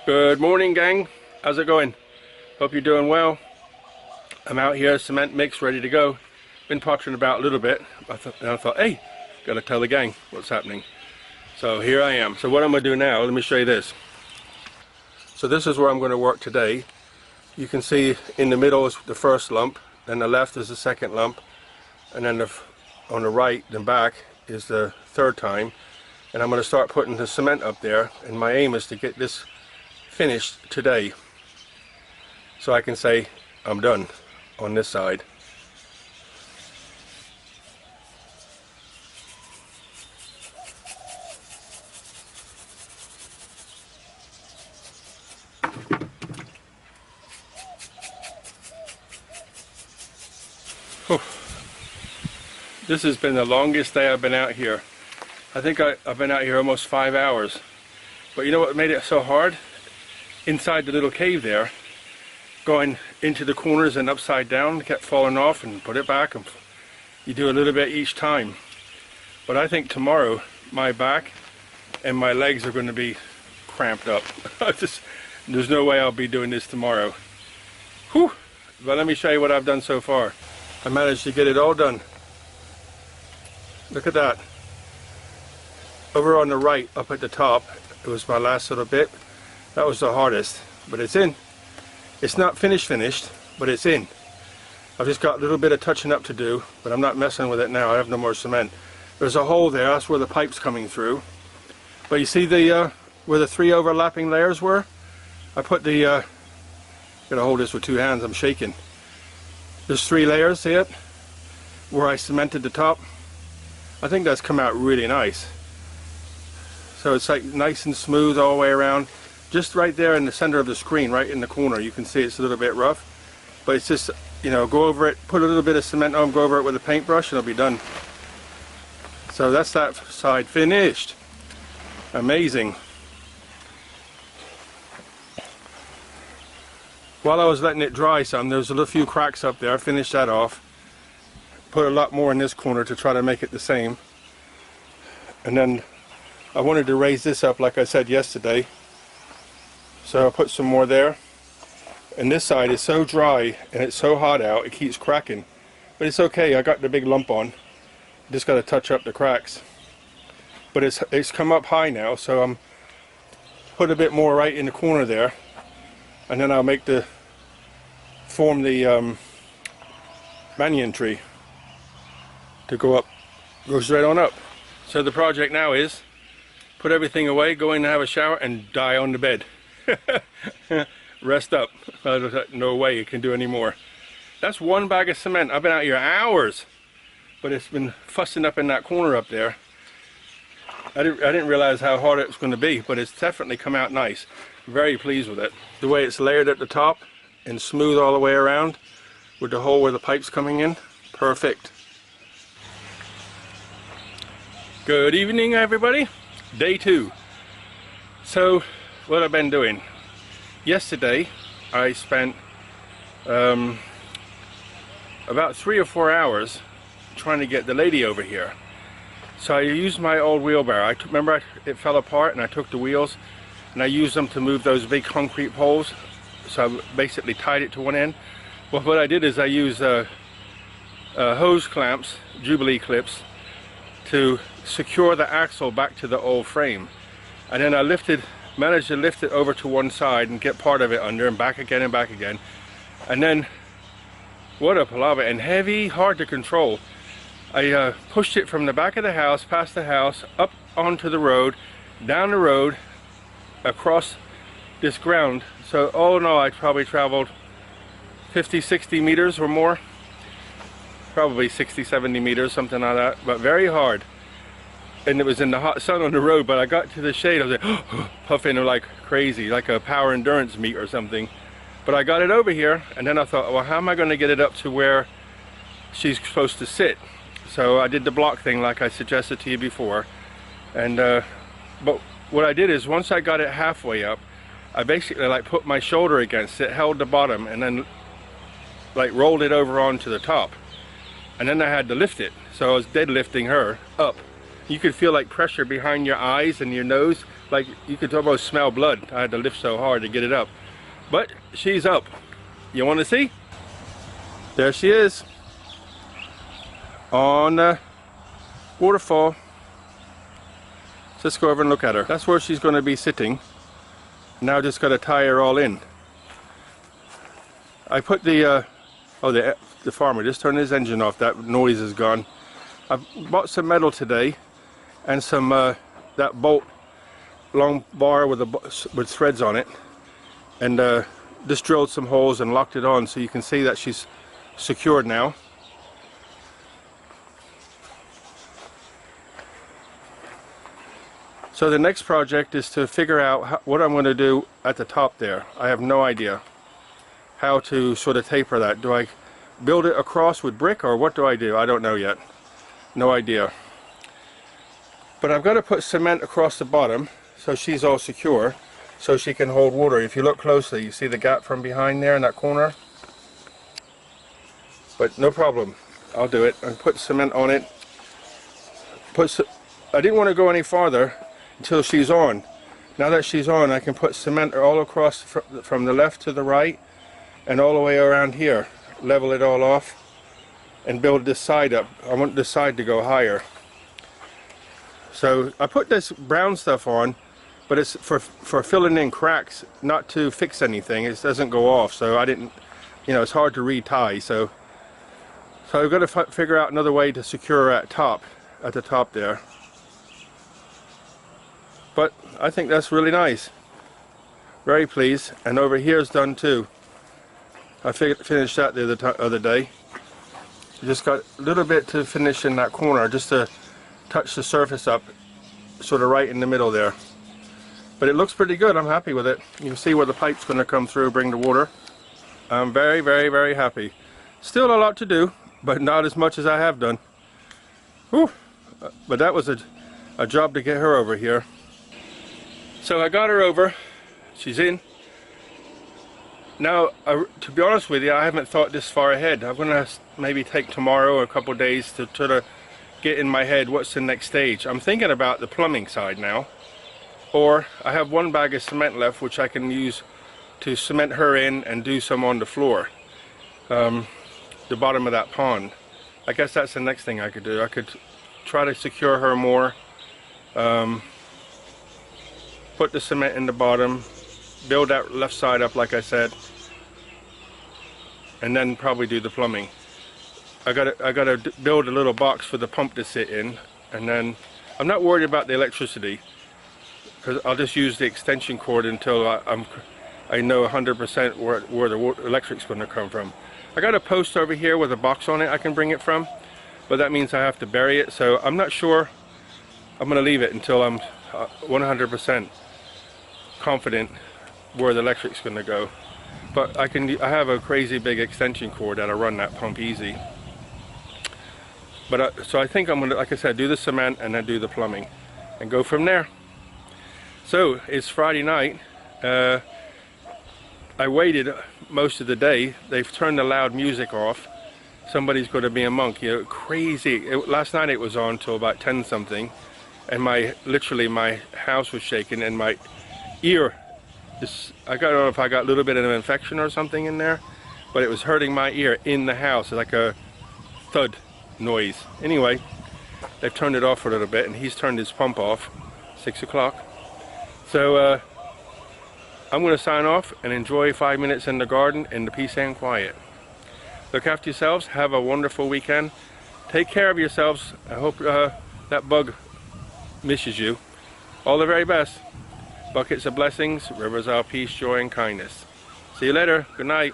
Good morning, gang. How's it going? Hope you're doing well. I'm out here, cement mix ready to go. Been pottering about a little bit. I thought, hey, gotta tell the gang what's happening. So here I am. So what I'm gonna do now, let me show you this. So this is where I'm gonna work today. You can see in the middle is the first lump, then the left is the second lump, and then on the right, the back, is the third time. And I'm gonna start putting the cement up there, and my aim is to get this finished today, so I can say I'm done on this side. Whew. This has been the longest day I've been out here. I think I've been out here almost 5 hours. But you know what made it so hard? Inside the little cave there, going into the corners and upside down, kept falling off and put it back, and you do a little bit each time. But I think tomorrow my back and my legs are going to be cramped up. There's no way I'll be doing this tomorrow. Whew. But let me show you what I've done so far. I managed to get it all done. Look at that. Over on the right, up at the top, it was my last little bit. That was the hardest, but it's in. It's not finished, but it's in. I've just got a little bit of touching up to do, but I'm not messing with it now. I have no more cement. There's a hole there, that's where the pipe's coming through. But you see where the three overlapping layers were? I put the, gotta hold this with two hands, I'm shaking. There's three layers, see it? Where I cemented the top. I think that's come out really nice. So it's like nice and smooth all the way around. Just right there in the center of the screen, right in the corner, you can see it's a little bit rough. But it's just, you know, go over it, put a little bit of cement on, go over it with a paintbrush, and it'll be done. So that's that side finished. Amazing. While I was letting it dry some, there was a little few cracks up there. I finished that off. Put a lot more in this corner to try to make it the same. And then I wanted to raise this up like I said yesterday. So I put some more there. And this side is so dry and it's so hot out, it keeps cracking. But it's okay, I got the big lump on. Just got to touch up the cracks. But it's come up high now, so I'm put a bit more right in the corner there. And then I'll form the banyan tree to go up, go straight on up. So the project now is put everything away, go in and have a shower, and die on the bed. Rest up. No way you can do any more. That's one bag of cement. I've been out here hours, but it's been fussing up in that corner up there. I didn't realize how hard it was going to be, but it's definitely come out nice. Very pleased with it. The way it's layered at the top and smooth all the way around with the hole where the pipe's coming in. Perfect. Good evening, everybody. Day 2. So what I've been doing. Yesterday I spent about 3 or 4 hours trying to get the lady over here. So I used my old wheelbarrow. Remember it fell apart, and I took the wheels and I used them to move those big concrete poles. So I basically tied it to one end. Well, what I did is I used hose clamps, Jubilee clips, to secure the axle back to the old frame. And then I managed to lift it over to one side and get part of it under, and back again and back again. And then, what a palaver, and heavy, hard to control. I pushed it from the back of the house, past the house, up onto the road, down the road, across this ground. So all in all, I probably traveled 50-60 meters or more. Probably 60-70 meters, something like that, but very hard. And it was in the hot sun on the road, but I got to the shade, I was like puffing like crazy, like a power endurance meet or something. But I got it over here, and then I thought, well, how am I going to get it up to where she's supposed to sit? So I did the block thing like I suggested to you before. And but what I did is, once I got it halfway up, I basically like put my shoulder against it, held the bottom, and then like rolled it over onto the top. And then I had to lift it. So I was deadlifting her up You could feel like pressure behind your eyes and your nose, like you could almost smell blood. I had to lift so hard to get it up. But she's up. You want to see? There she is on the waterfall. Let's go over and look at her. That's where she's going to be sitting. Now just got to tie her all in. I put the farmer just turned his engine off. That noise is gone. I bought some metal today and some that bolt long bar with threads on it, and just drilled some holes and locked it on so you can see that she's secured now. So the next project is to figure out what I'm going to do at the top there. I have no idea how to sort of taper that. Do I build it across with brick, or what do I do? I don't know yet. No idea. But I've got to put cement across the bottom so she's all secure, so she can hold water. If you look closely, you see the gap from behind there in that corner? But no problem. I'll do it. And put cement on it. I didn't want to go any farther until she's on. Now that she's on, I can put cement all across from the left to the right and all the way around here. Level it all off and build this side up. I want this side to go higher. So I put this brown stuff on, but it's for filling in cracks, not to fix anything. It doesn't go off, so I didn't, it's hard to retie. So I've got to figure out another way to secure her at the top there. But I think that's really nice. Very pleased. And over here is done too. I finished that the other day. Just got a little bit to finish in that corner, just to touch the surface up, sort of right in the middle there. But it looks pretty good. I'm happy with it. You can see where the pipe's going to come through, bring the water. I'm very, very, very happy. Still a lot to do, but not as much as I have done. Whew. But that was a job to get her over here. So I got her over. She's in. Now, to be honest with you, I haven't thought this far ahead. I'm going to maybe take tomorrow or a couple of days to sort of get in my head what's the next stage. I'm thinking about the plumbing side now. Or I have one bag of cement left, which I can use to cement her in and do some on the floor. The bottom of that pond. I guess that's the next thing I could do. I could try to secure her more. Put the cement in the bottom, build that left side up like I said, and then probably do the plumbing. I gotta build a little box for the pump to sit in, and then I'm not worried about the electricity because I'll just use the extension cord until I know 100% where the electric's going to come from. I got a post over here with a box on it I can bring it from, but that means I have to bury it, so I'm not sure. I'm going to leave it until I'm 100% confident where the electric's going to go. But I have a crazy big extension cord that'll run that pump easy. But so I think I'm going to, like I said, do the cement and then do the plumbing and go from there. So it's Friday night. I waited most of the day. They've turned the loud music off. Somebody's going to be a monk, crazy. Last night it was on till about 10 something, and literally my house was shaking, and my ear, I don't know if I got a little bit of an infection or something in there, but it was hurting my ear in the house, like a thud noise. Anyway, they've turned it off for a little bit, and he's turned his pump off, 6 o'clock. So I'm going to sign off and enjoy 5 minutes in the garden in the peace and quiet. Look after yourselves. Have a wonderful weekend. Take care of yourselves. I hope that bug misses you. All the very best. Buckets of blessings, rivers of peace, joy, and kindness. See you later. Good night.